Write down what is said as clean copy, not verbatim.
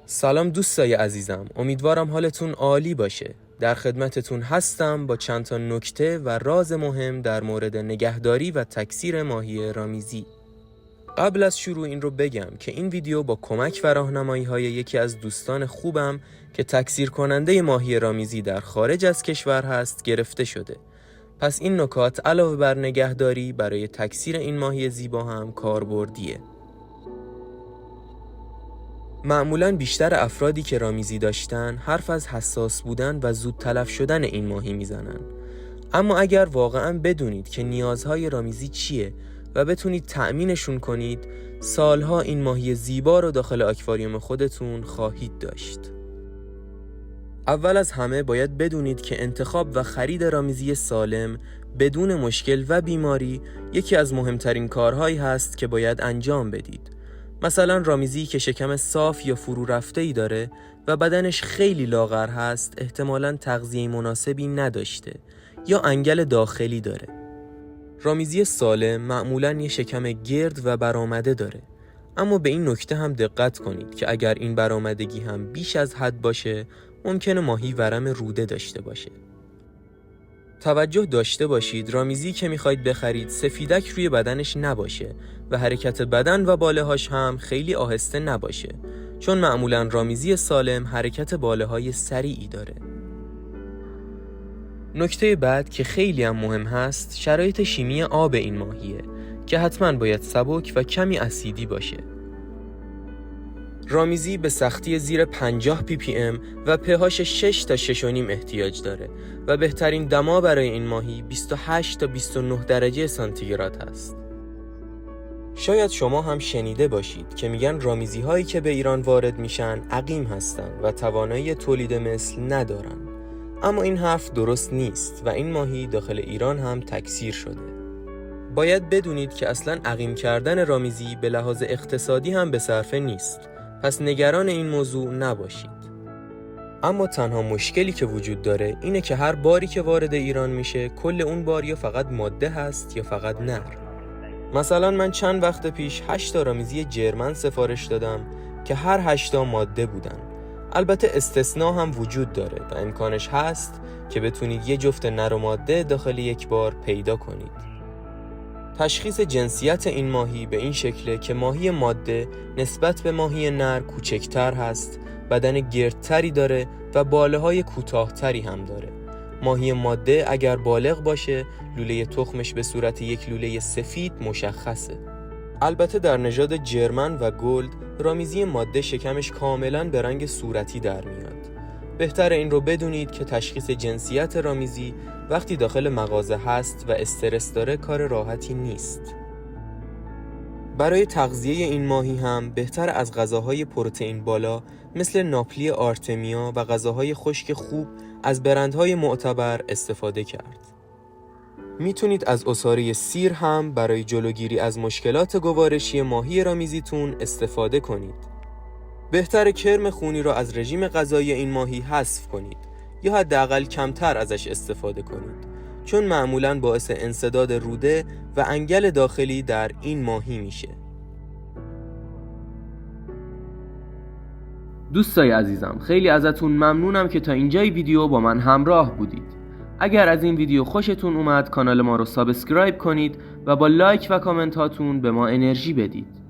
سلام دوستای عزیزم، امیدوارم حالتون عالی باشه. در خدمتتون هستم با چند تا نکته و راز مهم در مورد نگهداری و تکثیر ماهی رامیزی. قبل از شروع این رو بگم که این ویدیو با کمک و راهنمایی‌های یکی از دوستان خوبم که تکثیر کننده ماهی رامیزی در خارج از کشور هست گرفته شده. پس این نکات علاوه بر نگهداری برای تکثیر این ماهی زیبا هم کاربردیه. معمولاً بیشتر افرادی که رامیزی داشتن حرف از حساس بودن و زود تلف شدن این ماهی میزنن. اما اگر واقعاً بدونید که نیازهای رامیزی چیه و بتونید تأمینشون کنید، سالها این ماهی زیبا رو داخل آکواریوم خودتون خواهید داشت. اول از همه باید بدونید که انتخاب و خرید رامیزی سالم بدون مشکل و بیماری یکی از مهمترین کارهایی هست که باید انجام بدید. مثلا رامیزی که شکم صاف یا فرو رفته‌ای داره و بدنش خیلی لاغر هست احتمالاً تغذیه مناسبی نداشته یا انگل داخلی داره. رامیزی سالم معمولاً یه شکم گرد و برآمده داره، اما به این نکته هم دقت کنید که اگر این برآمدگی هم بیش از حد باشه ممکنه ماهی ورم روده داشته باشه. توجه داشته باشید رامیزی که میخواید بخرید سفیدک روی بدنش نباشه و حرکت بدن و بالهاش هم خیلی آهسته نباشه، چون معمولاً رامیزی سالم حرکت باله‌های سریعی داره. نکته بعد که خیلی هم مهم هست شرایط شیمی آب این ماهیه که حتماً باید سبک و کمی اسیدی باشه. رامیزی به سختی زیر 50 ppm و pH 6 تا 6.5 احتیاج داره و بهترین دما برای این ماهی 28 تا 29 درجه سانتیگراد هست. شاید شما هم شنیده باشید که میگن رامیزی هایی که به ایران وارد میشن عقیم هستن و توانایی تولید مثل ندارن. اما این حرف درست نیست و این ماهی داخل ایران هم تکثیر شده. باید بدونید که اصلا عقیم کردن رامیزی به لحاظ اقتصادی هم به صرفه نیست، پس نگران این موضوع نباشید. اما تنها مشکلی که وجود داره اینه که هر باری که وارد ایران میشه کل اون بار یا فقط ماده هست یا فقط نر. مثلا من چند وقت پیش 8 تا رامیزی جرمن سفارش دادم که هر 8 تا ماده بودن. البته استثناء هم وجود داره و امکانش هست که بتونید یه جفت نر و ماده داخل یک بار پیدا کنید. تشخیص جنسیت این ماهی به این شکله که ماهی ماده نسبت به ماهی نر کوچکتر هست، بدن گردتری داره و باله‌های کوتاه‌تری هم داره. ماهی ماده اگر بالغ باشه لوله تخمش به صورت یک لوله سفید مشخصه. البته در نژاد جرمن و گلد رامیزی ماده شکمش کاملاً به رنگ صورتی در میاد. بهتر این رو بدونید که تشخیص جنسیت رامیزی وقتی داخل مغازه هست و استرس داره کار راحتی نیست. برای تغذیه این ماهی هم بهتر از غذاهای پروتئین بالا مثل ناپلی آرتمیا و غذاهای خشک خوب از برندهای معتبر استفاده کرد. میتونید از عصاره سیر هم برای جلوگیری از مشکلات گوارشی ماهی رامیزیتون استفاده کنید. بهتر کرم خونی را از رژیم غذایی این ماهی حذف کنید یا حداقل کمتر ازش استفاده کنید، چون معمولاً باعث انسداد روده و انگل داخلی در این ماهی میشه. دوستای عزیزم خیلی ازتون ممنونم که تا اینجای ویدیو با من همراه بودید. اگر از این ویدیو خوشتون اومد کانال ما رو سابسکرایب کنید و با لایک و کامنت هاتون به ما انرژی بدید.